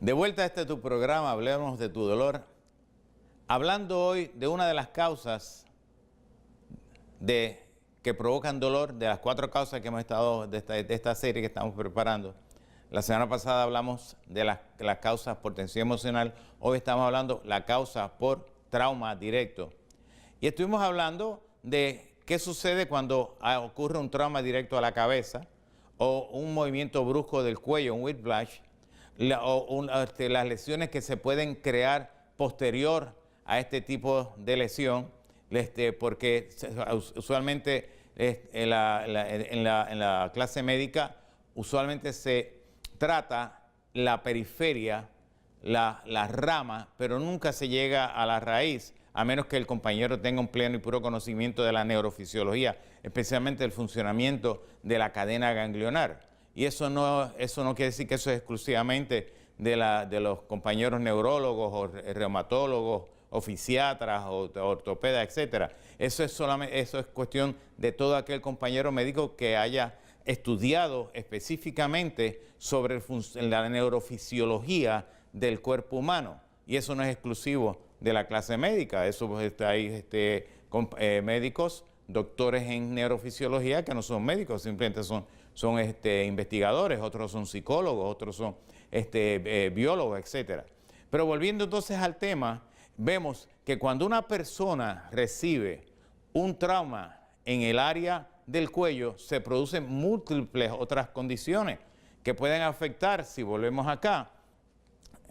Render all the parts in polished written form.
De vuelta a tu programa, hablemos de tu dolor. Hablando hoy de una de las causas que provocan dolor, de las 4 causas que hemos estado de esta serie que estamos preparando. La semana pasada hablamos de las causas por tensión emocional. Hoy estamos hablando de la causa por trauma directo. Y estuvimos hablando de qué sucede cuando ocurre un trauma directo a la cabeza o un movimiento brusco del cuello, un whiplash, las lesiones que se pueden crear posterior a este tipo de lesión, porque usualmente en la clase médica usualmente se trata la periferia, la rama, pero nunca se llega a la raíz, a menos que el compañero tenga un pleno y puro conocimiento de la neurofisiología, especialmente el funcionamiento de la cadena ganglionar. Y eso no quiere decir que eso es exclusivamente de los compañeros neurólogos o reumatólogos o fisiatras o ortopedas, etcétera. Eso es cuestión de todo aquel compañero médico que haya estudiado específicamente sobre la neurofisiología del cuerpo humano. Y eso no es exclusivo de la clase médica. Eso hay médicos, doctores en neurofisiología que no son médicos, simplemente son investigadores, otros son psicólogos, otros son biólogos, etcétera. Pero volviendo entonces al tema, vemos que cuando una persona recibe un trauma en el área del cuello, se producen múltiples otras condiciones que pueden afectar, si volvemos acá,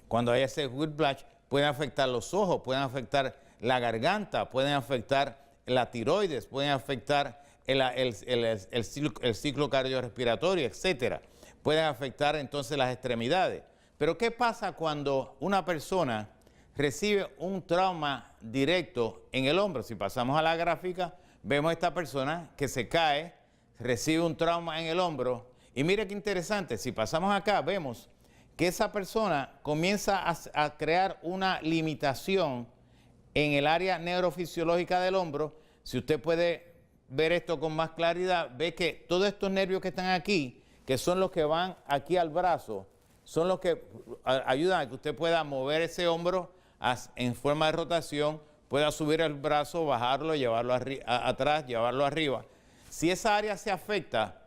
cuando hay ese whiplash, pueden afectar los ojos, pueden afectar la garganta, pueden afectar la tiroides, pueden afectar el ciclo cardiorrespiratorio, etcétera. Pueden afectar entonces las extremidades. Pero ¿qué pasa cuando una persona recibe un trauma directo en el hombro? Si pasamos a la gráfica, vemos a esta persona que se cae, recibe un trauma en el hombro. Y mire qué interesante, si pasamos acá, vemos que esa persona comienza a crear una limitación en el área neurofisiológica del hombro. Si usted puede ver esto con más claridad, ve que todos estos nervios que están aquí, que son los que van aquí al brazo, son los que ayudan a que usted pueda mover ese hombro en forma de rotación, pueda subir el brazo, bajarlo, llevarlo atrás, llevarlo arriba. Si esa área se afecta,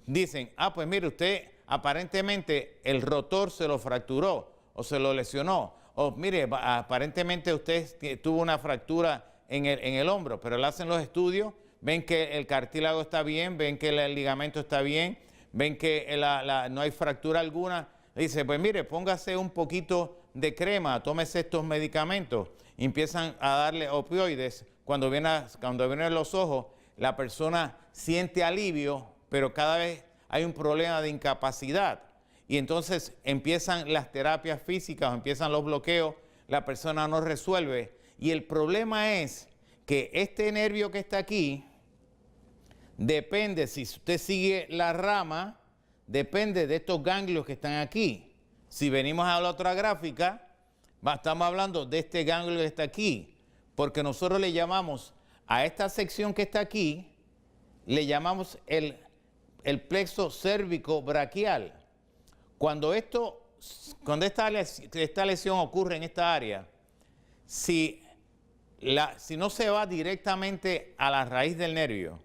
dicen, pues mire, usted aparentemente el rotor se lo fracturó o se lo lesionó, o mire, aparentemente usted tuvo una fractura en el hombro, pero le hacen los estudios, ven que el cartílago está bien, ven que el ligamento está bien, ven que no hay fractura alguna. Dice, pues mire, póngase un poquito de crema, tómese estos medicamentos. Y empiezan a darle opioides. Cuando vienen los ojos, la persona siente alivio, pero cada vez hay un problema de incapacidad. Y entonces empiezan las terapias físicas, empiezan los bloqueos, la persona no resuelve. Y el problema es que este nervio que está aquí, depende, si usted sigue la rama, depende de estos ganglios que están aquí. Si venimos a la otra gráfica, estamos hablando de este ganglio que está aquí, porque nosotros le llamamos a esta sección que está aquí, le llamamos el plexo cérvico braquial. Cuando esta lesión ocurre en esta área, si no se va directamente a la raíz del nervio,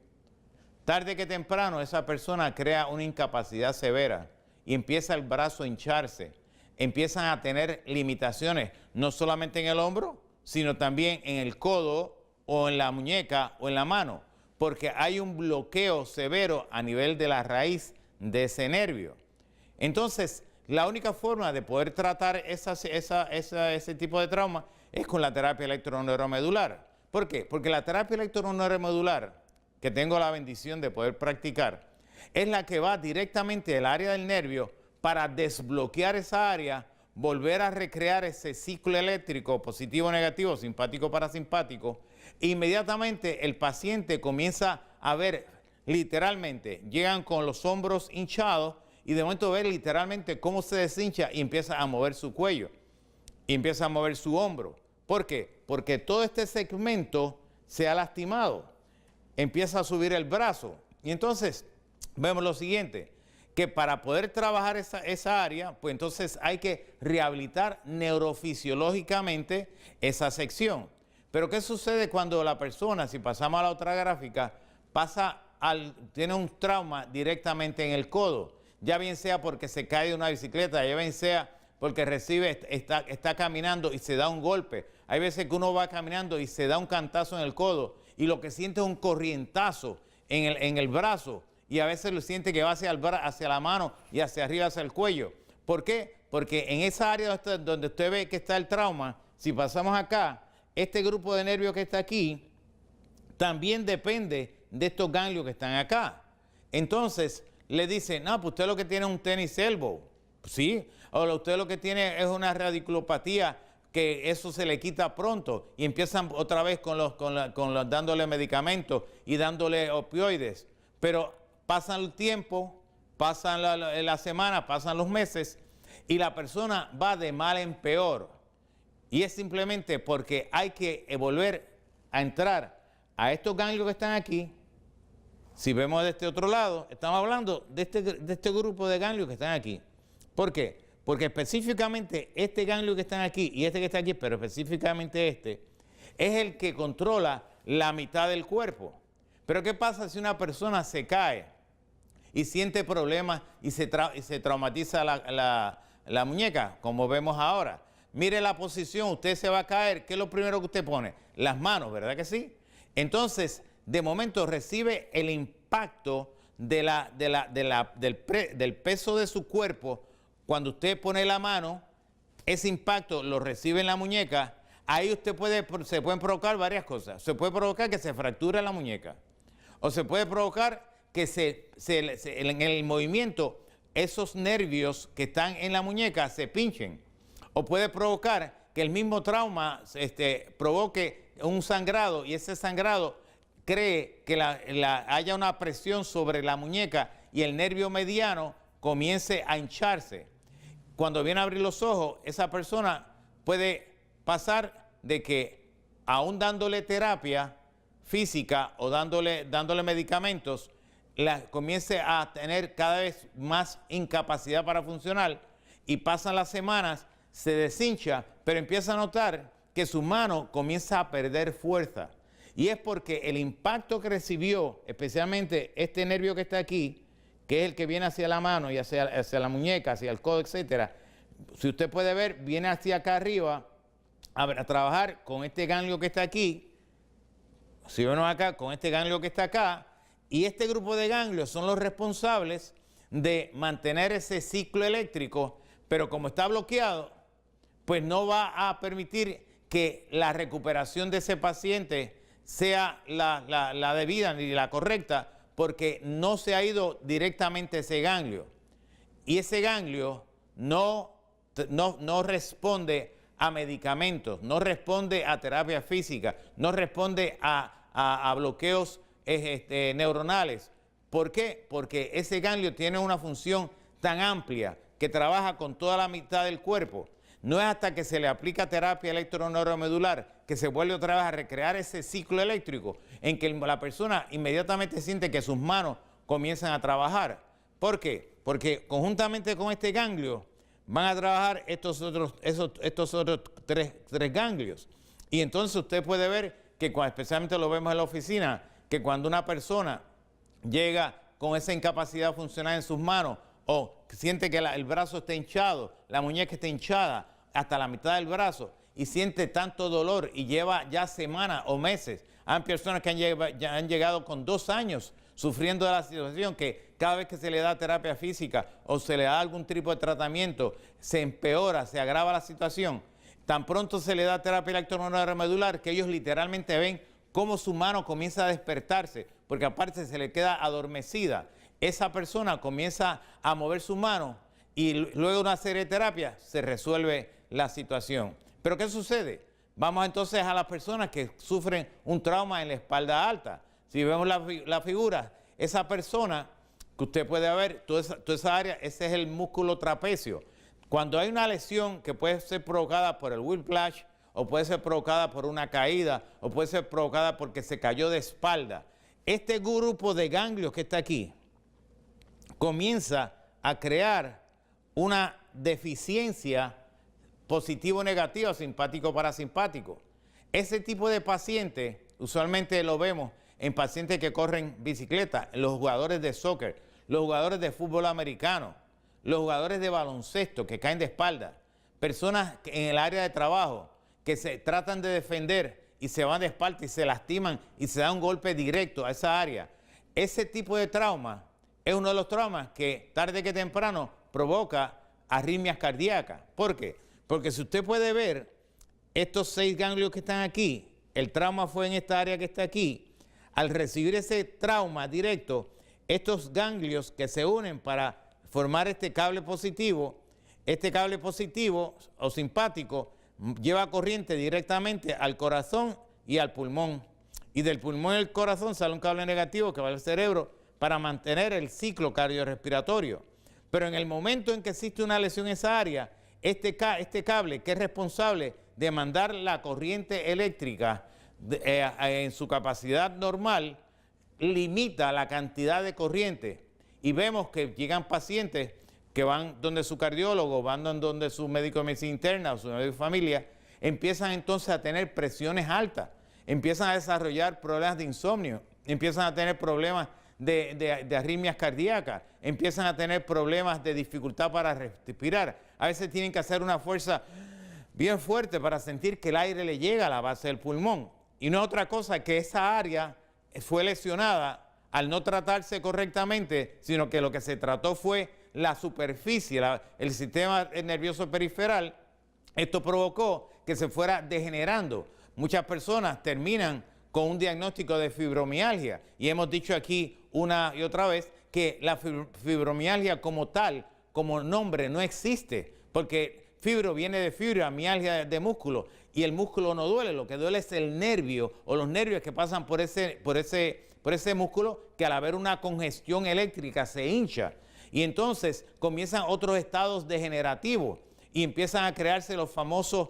tarde que temprano esa persona crea una incapacidad severa y empieza el brazo a hincharse, empiezan a tener limitaciones, no solamente en el hombro, sino también en el codo o en la muñeca o en la mano, porque hay un bloqueo severo a nivel de la raíz de ese nervio. Entonces, la única forma de poder tratar ese tipo de trauma es con la terapia electroneuromedular. ¿Por qué? Porque la terapia electroneuromedular, que tengo la bendición de poder practicar, es la que va directamente al área del nervio para desbloquear esa área, volver a recrear ese ciclo eléctrico positivo-negativo, simpático-parasimpático. Inmediatamente el paciente comienza a ver, literalmente, llegan con los hombros hinchados y de momento ver literalmente cómo se deshincha y empieza a mover su cuello, y empieza a mover su hombro. ¿Por qué? Porque todo este segmento se ha lastimado. Empieza a subir el brazo. Y entonces vemos lo siguiente, que para poder trabajar esa área, pues entonces hay que rehabilitar neurofisiológicamente esa sección. Pero ¿qué sucede cuando la persona, si pasamos a la otra gráfica, tiene un trauma directamente en el codo? Ya bien sea porque se cae de una bicicleta, ya bien sea porque está caminando y se da un golpe. Hay veces que uno va caminando y se da un cantazo en el codo y lo que siente es un corrientazo en el brazo, y a veces lo siente que va hacia la mano y hacia arriba, hacia el cuello. ¿Por qué? Porque en esa área donde usted ve que está el trauma, si pasamos acá, este grupo de nervios que está aquí también depende de estos ganglios que están acá. Entonces le dicen, no, pues usted lo que tiene es un tennis elbow. Sí, o usted lo que tiene es una radiculopatía, que eso se le quita pronto, y empiezan otra vez dándole medicamentos y dándole opioides. Pero pasan el tiempo, pasan la semana, pasan los meses, y la persona va de mal en peor. Y es simplemente porque hay que volver a entrar a estos ganglios que están aquí. Si vemos de este otro lado, estamos hablando de este grupo de ganglios que están aquí. ¿Por qué? Porque específicamente este ganglio que están aquí y este que está aquí, pero específicamente este, es el que controla la mitad del cuerpo. Pero ¿qué pasa si una persona se cae y siente problemas y se traumatiza la muñeca, como vemos ahora? Mire la posición, usted se va a caer, ¿qué es lo primero que usted pone? Las manos, ¿verdad que sí? Entonces, de momento recibe el impacto del peso de su cuerpo. Cuando usted pone la mano, ese impacto lo recibe en la muñeca. Ahí se pueden provocar varias cosas. Se puede provocar que se fracture la muñeca, o se puede provocar que en el movimiento esos nervios que están en la muñeca se pinchen, o puede provocar que el mismo trauma provoque un sangrado, y ese sangrado cree que haya una presión sobre la muñeca y el nervio mediano comience a hincharse. Cuando viene a abrir los ojos, esa persona puede pasar de que, aún dándole terapia física o dándole medicamentos, comience a tener cada vez más incapacidad para funcionar, y pasan las semanas, se deshincha, pero empieza a notar que su mano comienza a perder fuerza. Y es porque el impacto que recibió, especialmente este nervio que está aquí, que es el que viene hacia la mano y hacia la muñeca, hacia el codo, etcétera. Si usted puede ver, viene hacia acá arriba a trabajar con este ganglio que está aquí. Si vemos acá, con este ganglio que está acá, y este grupo de ganglios son los responsables de mantener ese ciclo eléctrico, pero como está bloqueado, pues no va a permitir que la recuperación de ese paciente sea la debida ni la correcta, porque no se ha ido directamente ese ganglio. Y ese ganglio no responde a medicamentos, no responde a terapia física, no responde a bloqueos neuronales. ¿Por qué? Porque ese ganglio tiene una función tan amplia que trabaja con toda la mitad del cuerpo. No es hasta que se le aplica terapia electroneuromedular que se vuelve otra vez a recrear ese ciclo eléctrico en que la persona inmediatamente siente que sus manos comienzan a trabajar. ¿Por qué? Porque conjuntamente con este ganglio van a trabajar estos otros tres ganglios. Y entonces usted puede ver que, especialmente lo vemos en la oficina, que cuando una persona llega con esa incapacidad funcional en sus manos, o siente que el brazo está hinchado, la muñeca está hinchada hasta la mitad del brazo, y siente tanto dolor y lleva ya semanas o meses. Hay personas que han llegado con 2 años sufriendo de la situación, que cada vez que se le da terapia física o se le da algún tipo de tratamiento, se empeora, se agrava la situación. Tan pronto se le da terapia electroneuromedular que ellos literalmente ven cómo su mano comienza a despertarse, porque aparte se le queda adormecida. Esa persona comienza a mover su mano y luego de una serie de terapias se resuelve la situación. ¿Pero qué sucede? Vamos entonces a las personas que sufren un trauma en la espalda alta. Si vemos la figura, esa persona que usted puede ver, toda esa área, ese es el músculo trapecio. Cuando hay una lesión que puede ser provocada por el whiplash, o puede ser provocada por una caída, o puede ser provocada porque se cayó de espalda, este grupo de ganglios que está aquí comienza a crear una deficiencia positivo negativo, simpático parasimpático. Ese tipo de paciente usualmente lo vemos en pacientes que corren bicicleta, los jugadores de soccer, los jugadores de fútbol americano, los jugadores de baloncesto que caen de espalda, personas en el área de trabajo que se tratan de defender y se van de espalda y se lastiman y se da un golpe directo a esa área. Ese tipo de trauma es uno de los traumas que tarde que temprano provoca arritmias cardíacas. ¿Por qué? Porque si usted puede ver estos 6 ganglios que están aquí, el trauma fue en esta área que está aquí. Al recibir ese trauma directo, estos ganglios que se unen para formar este cable positivo o simpático lleva corriente directamente al corazón y al pulmón. Y del pulmón y el corazón sale un cable negativo que va al cerebro para mantener el ciclo cardiorrespiratorio. Pero en el momento en que existe una lesión en esa área, este cable que es responsable de mandar la corriente eléctrica en su capacidad normal, limita la cantidad de corriente. Y vemos que llegan pacientes que van donde su cardiólogo, van donde su médico de medicina interna o su médico de familia, empiezan entonces a tener presiones altas, empiezan a desarrollar problemas de insomnio, empiezan a tener problemas de arritmias cardíacas, empiezan a tener problemas de dificultad para respirar. A veces tienen que hacer una fuerza bien fuerte para sentir que el aire le llega a la base del pulmón. Y no es otra cosa que esa área fue lesionada al no tratarse correctamente, sino que lo que se trató fue la superficie, el sistema nervioso periferal. Esto provocó que se fuera degenerando. Muchas personas terminan con un diagnóstico de fibromialgia y hemos dicho aquí una y otra vez que la fibromialgia como tal, como nombre, no existe, porque fibro viene de fibra, mialgia de músculo, y el músculo no duele, lo que duele es el nervio o los nervios que pasan por ese músculo, que al haber una congestión eléctrica se hincha. Y entonces comienzan otros estados degenerativos y empiezan a crearse los famosos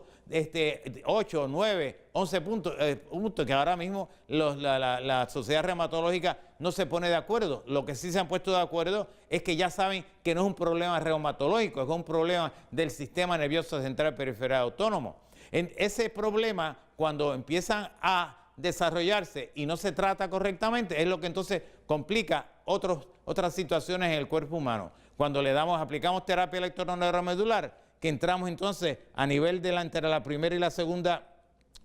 8, 9, 11 puntos, que ahora mismo la Sociedad Reumatológica no se pone de acuerdo. Lo que sí se han puesto de acuerdo es que ya saben que no es un problema reumatológico, es un problema del sistema nervioso central periférico autónomo. Ese problema, cuando empiezan a desarrollarse y no se trata correctamente, es lo que entonces complica otras situaciones en el cuerpo humano. Cuando aplicamos terapia electroneuromedular, que entramos entonces a nivel entre la primera y la segunda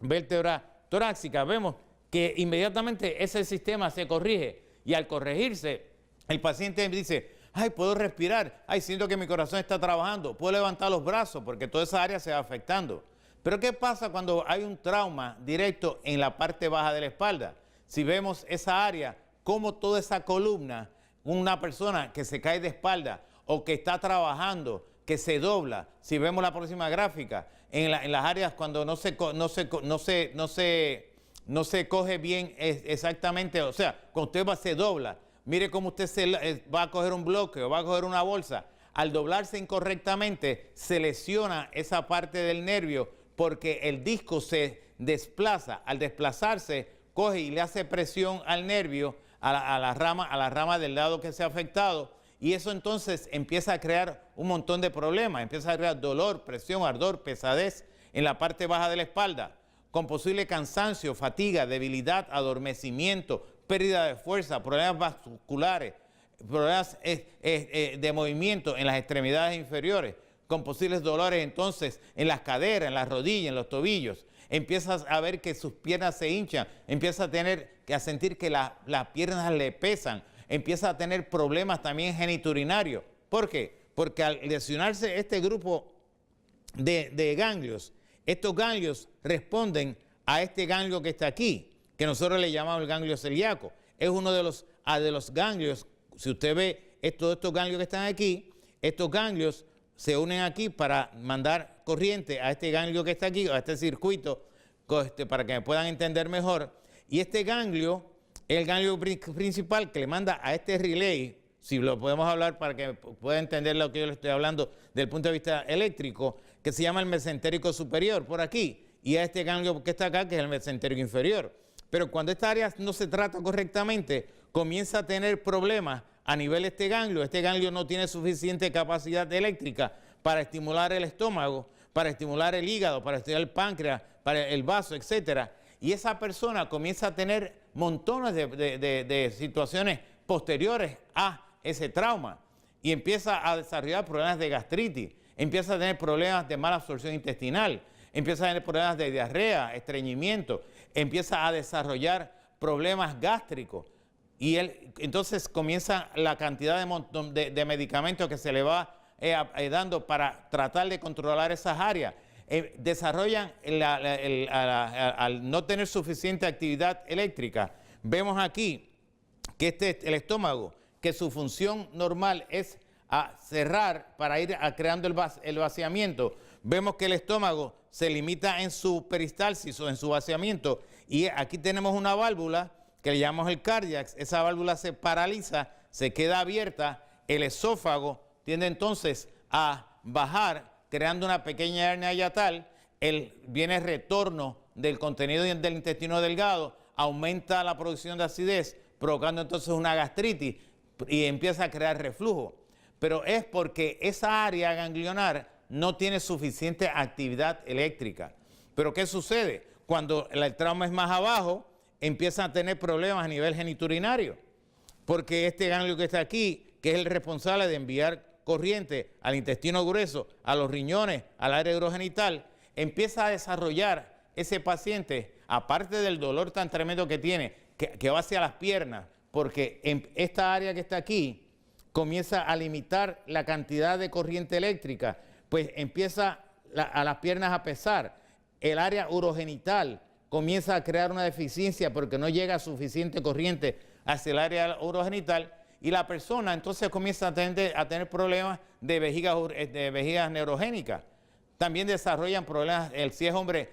vértebra torácica, vemos que inmediatamente ese sistema se corrige y al corregirse el paciente dice, ay, puedo respirar, ay, siento que mi corazón está trabajando, puedo levantar los brazos porque toda esa área se va afectando. Pero ¿qué pasa cuando hay un trauma directo en la parte baja de la espalda? Si vemos esa área, como toda esa columna, una persona que se cae de espalda o que está trabajando, que se dobla, si vemos la próxima gráfica, en las áreas cuando no se coge bien exactamente, o sea, cuando usted se dobla, mire cómo usted va a coger un bloque o va a coger una bolsa, al doblarse incorrectamente se lesiona esa parte del nervio porque el disco se desplaza, al desplazarse coge y le hace presión al nervio, a la rama del lado que se ha afectado, y eso entonces empieza a crear un montón de problemas, empieza a crear dolor, presión, ardor, pesadez en la parte baja de la espalda, con posible cansancio, fatiga, debilidad, adormecimiento, pérdida de fuerza, problemas vasculares, problemas de movimiento en las extremidades inferiores, con posibles dolores entonces en las caderas, en las rodillas, en los tobillos. Empiezas a ver que sus piernas se hinchan, empieza a sentir que las piernas le pesan, empieza a tener problemas también geniturinarios. ¿Por qué? Porque al lesionarse este grupo de ganglios, estos ganglios responden a este ganglio que está aquí, que nosotros le llamamos el ganglio celíaco. Es uno de los ganglios, si usted ve estos ganglios que están aquí, estos ganglios se unen aquí para mandar corriente a este ganglio que está aquí, a este circuito, para que me puedan entender mejor. Y este ganglio es el ganglio principal que le manda a este relay, si lo podemos hablar para que pueda entender lo que yo le estoy hablando desde el punto de vista eléctrico, que se llama el mesentérico superior, por aquí, y a este ganglio que está acá, que es el mesentérico inferior. Pero cuando esta área no se trata correctamente, comienza a tener problemas a nivel de este ganglio no tiene suficiente capacidad eléctrica para estimular el estómago, para estimular el hígado, para estimular el páncreas, para el vaso, etcétera. Y esa persona comienza a tener montones de situaciones posteriores a ese trauma y empieza a desarrollar problemas de gastritis, empieza a tener problemas de mala absorción intestinal, empieza a tener problemas de diarrea, estreñimiento, empieza a desarrollar problemas gástricos. Y entonces comienza la cantidad de medicamentos que se le va dando para tratar de controlar esas áreas. Desarrollan, al no tener suficiente actividad eléctrica, vemos aquí que el estómago, que su función normal es cerrar para ir creando el vaciamiento, vemos que el estómago se limita en su peristalsis o en su vaciamiento, y aquí tenemos una válvula que le llamamos el cardiax. Esa válvula se paraliza, se queda abierta, el esófago tiende entonces a bajar, creando una pequeña hernia hiatal, viene el retorno del contenido del intestino delgado, aumenta la producción de acidez, provocando entonces una gastritis y empieza a crear reflujo. Pero es porque esa área ganglionar no tiene suficiente actividad eléctrica. Pero ¿qué sucede? Cuando el trauma es más abajo, empiezan a tener problemas a nivel genitourinario, porque este ganglio que está aquí, que es el responsable de enviar corriente al intestino grueso, a los riñones, al área urogenital, empieza a desarrollar ese paciente, aparte del dolor tan tremendo que tiene, que va hacia las piernas, porque en esta área que está aquí comienza a limitar la cantidad de corriente eléctrica, pues empieza a las piernas a pesar, el área urogenital comienza a crear una deficiencia porque no llega suficiente corriente hacia el área urogenital, y la persona entonces comienza a tener problemas de vejigas neurogénicas. También desarrollan problemas, si es hombre,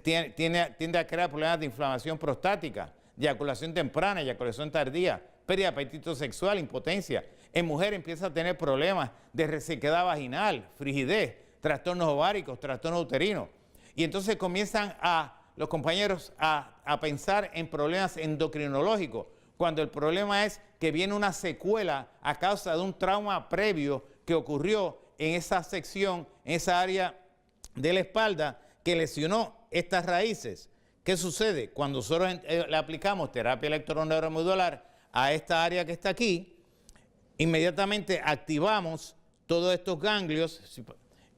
tiende a crear problemas de inflamación prostática, eyaculación temprana, eyaculación tardía, pérdida de apetito sexual, impotencia. En mujer empieza a tener problemas de resequedad vaginal, frigidez, trastornos ováricos, trastornos uterinos. Y entonces comienzan los compañeros a pensar en problemas endocrinológicos, cuando el problema es que viene una secuela a causa de un trauma previo que ocurrió en esa sección, en esa área de la espalda, que lesionó estas raíces. ¿Qué sucede? Cuando nosotros le aplicamos terapia electroneuromodular a esta área que está aquí, inmediatamente activamos todos estos ganglios.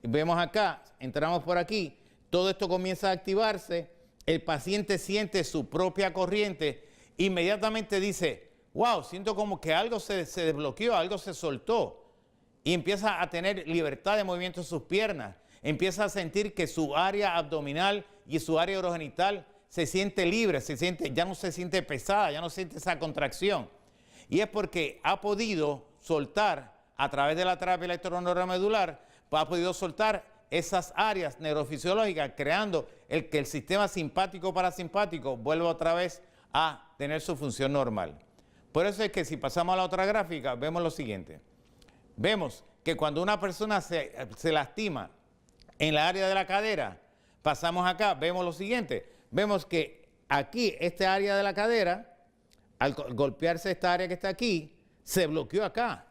Vemos acá, entramos por aquí, todo esto comienza a activarse, el paciente siente su propia corriente, inmediatamente dice, wow, siento como que algo se desbloqueó, algo se soltó, y empieza a tener libertad de movimiento en sus piernas, empieza a sentir que su área abdominal y su área urogenital se siente libre, ya no se siente pesada, ya no siente esa contracción. Y es porque ha podido soltar, a través de la terapia electroneuromedular, ha podido soltar esas áreas neurofisiológicas, creando que el sistema simpático-parasimpático vuelva otra vez a tener su función normal. Por eso es que si pasamos a la otra gráfica, vemos lo siguiente. Vemos que cuando una persona se lastima en la área de la cadera, pasamos acá, vemos lo siguiente. Vemos que aquí, esta área de la cadera, al golpearse esta área que está aquí, se bloqueó acá.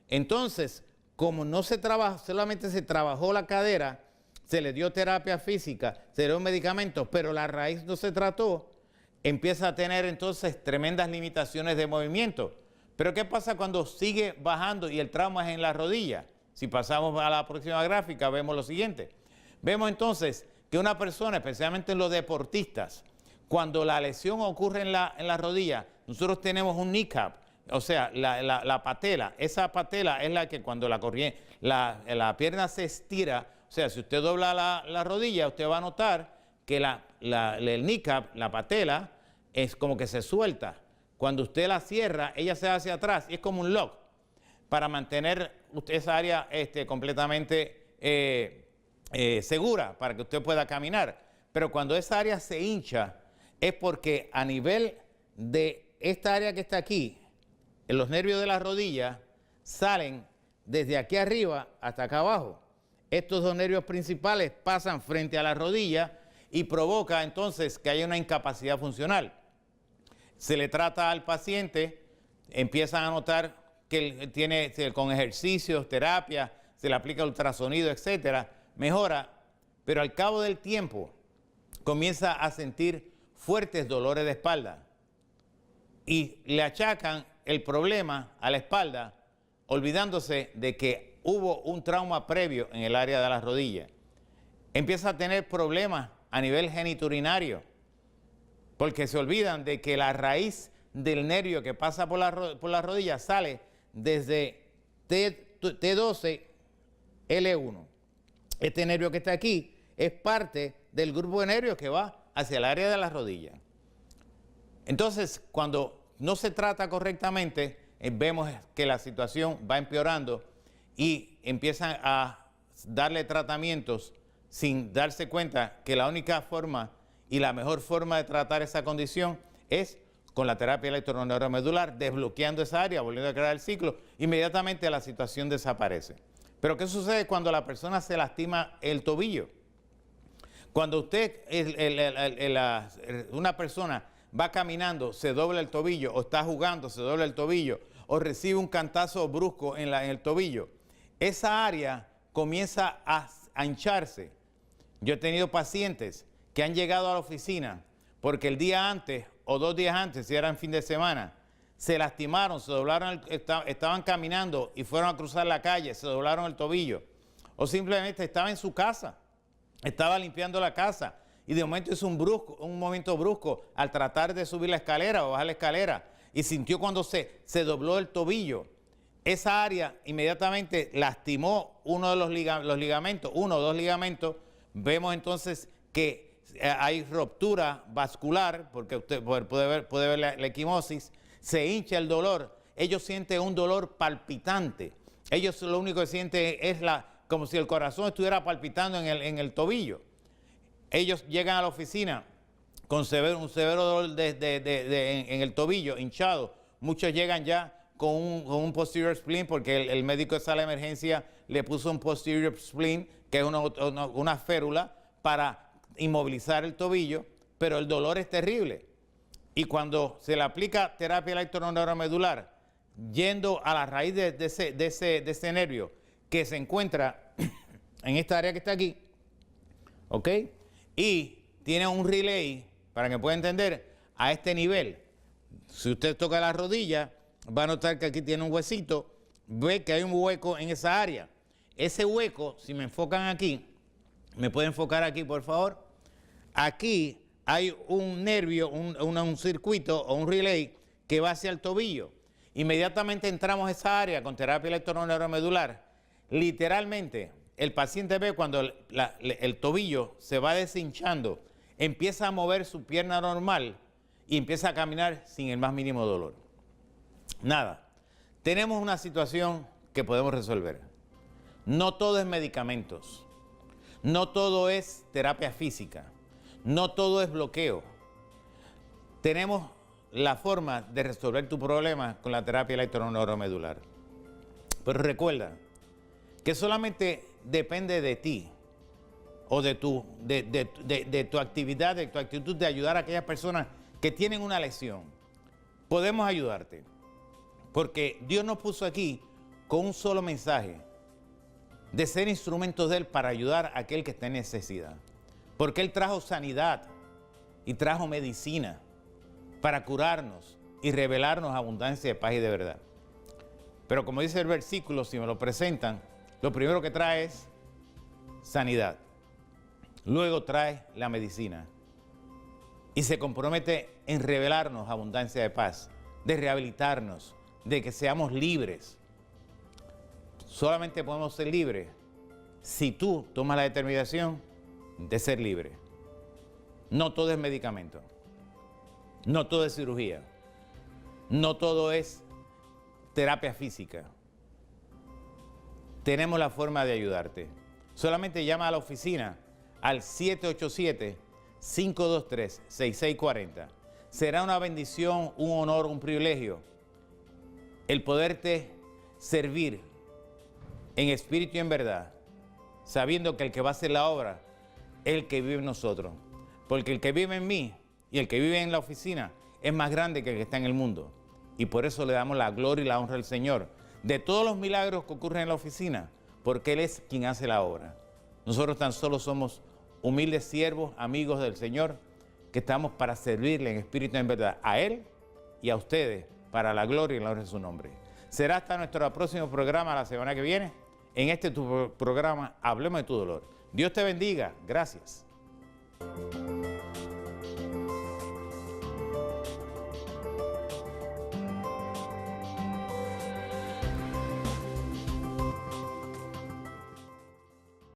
Entonces, como no se trabajó, solamente se trabajó la cadera, se le dio terapia física, se le dio medicamentos, pero la raíz no se trató, empieza a tener entonces tremendas limitaciones de movimiento. Pero ¿qué pasa cuando sigue bajando y el trauma es en la rodilla? Si pasamos a la próxima gráfica, vemos lo siguiente. Vemos entonces que una persona, especialmente los deportistas, cuando la lesión ocurre en la rodilla, nosotros tenemos un kneecap, o sea, la patela. Esa patela es la que cuando la pierna se estira, o sea, si usted dobla la rodilla, usted va a notar que el kneecap, la patela, es como que se suelta. Cuando usted la cierra, ella se va hacia atrás y es como un lock para mantener esa área completamente segura para que usted pueda caminar. Pero cuando esa área se hincha, es porque a nivel de esta área que está aquí, en los nervios de la rodilla, salen desde aquí arriba hasta acá abajo. Estos dos nervios principales pasan frente a la rodilla y provoca entonces que haya una incapacidad funcional. Se le trata al paciente, empiezan a notar que él tiene con ejercicios, terapia, se le aplica ultrasonido, etcétera, mejora, pero al cabo del tiempo comienza a sentir fuertes dolores de espalda y le achacan el problema a la espalda, olvidándose de que hubo un trauma previo en el área de las rodillas. Empieza a tener problemas a nivel genitourinario, porque se olvidan de que la raíz del nervio que pasa por la rodilla sale desde T12, L1. Este nervio que está aquí es parte del grupo de nervios que va hacia el área de las rodillas. Entonces, cuando no se trata correctamente, vemos que la situación va empeorando y empiezan a darle tratamientos sin darse cuenta que la única forma y la mejor forma de tratar esa condición es con la terapia electroneuromedular, desbloqueando esa área, volviendo a crear el ciclo, inmediatamente la situación desaparece. Pero ¿qué sucede cuando la persona se lastima el tobillo? Cuando usted, una persona va caminando, se dobla el tobillo, o está jugando, se dobla el tobillo, o recibe un cantazo brusco en el tobillo, esa área comienza a hincharse. Yo he tenido pacientes que han llegado a la oficina porque el día antes o 2 días antes, si era en fin de semana, se lastimaron, se doblaron, estaban caminando y fueron a cruzar la calle, se doblaron el tobillo. O simplemente estaba en su casa, estaba limpiando la casa y de momento hizo un movimiento brusco al tratar de subir la escalera o bajar la escalera y sintió cuando se dobló el tobillo. Esa área inmediatamente lastimó uno de los ligamentos, 1 o 2 ligamentos. Vemos entonces que hay ruptura vascular, porque usted puede ver la equimosis, se hincha el dolor, ellos sienten un dolor palpitante, ellos lo único que sienten es como si el corazón estuviera palpitando en el tobillo. Ellos llegan a la oficina con un severo dolor en el tobillo, hinchado, muchos llegan ya con un posterior spleen, porque el médico de sala de emergencia le puso un posterior spleen, que es una férula para inmovilizar el tobillo, pero el dolor es terrible. Y cuando se le aplica terapia electroneuromedular, yendo a la raíz de ese nervio que se encuentra en esta área que está aquí, ¿ok? Y tiene un relay, para que pueda entender, a este nivel. Si usted toca la rodilla, va a notar que aquí tiene un huesito, ve que hay un hueco en esa área. Ese hueco, si me enfocan aquí, ¿me puede enfocar aquí, por favor? Aquí hay un nervio, un circuito o un relay que va hacia el tobillo. Inmediatamente entramos a esa área con terapia electroneuromedular. Literalmente, el paciente ve cuando el tobillo se va deshinchando, empieza a mover su pierna normal y empieza a caminar sin el más mínimo dolor. Nada. Tenemos una situación que podemos resolver. No todo es medicamentos. No todo es terapia física. No todo es bloqueo. Tenemos la forma de resolver tu problema con la terapia electroneuromedular. Pero recuerda que solamente depende de ti o de tu actividad, de tu actitud de ayudar a aquellas personas que tienen una lesión. Podemos ayudarte porque Dios nos puso aquí con un solo mensaje: de ser instrumentos de Él para ayudar a aquel que está en necesidad. Porque Él trajo sanidad y trajo medicina para curarnos y revelarnos abundancia de paz y de verdad. Pero como dice el versículo, si me lo presentan, lo primero que trae es sanidad. Luego trae la medicina. Y se compromete en revelarnos abundancia de paz, de rehabilitarnos, de que seamos libres. Solamente podemos ser libres si tú tomas la determinación de ser libre. No todo es medicamento. No todo es cirugía. No todo es terapia física. Tenemos la forma de ayudarte. Solamente llama a la oficina al 787-523-6640. Será una bendición, un honor, un privilegio el poderte servir en espíritu y en verdad, sabiendo que el que va a hacer la obra es el que vive en nosotros. Porque el que vive en mí y el que vive en la oficina es más grande que el que está en el mundo. Y por eso le damos la gloria y la honra al Señor, de todos los milagros que ocurren en la oficina, porque Él es quien hace la obra. Nosotros tan solo somos humildes siervos, amigos del Señor, que estamos para servirle en espíritu y en verdad a Él y a ustedes, para la gloria y la honra de su nombre. Será hasta nuestro próximo programa la semana que viene, en este tu programa Hablemos de tu dolor. Dios te bendiga. Gracias.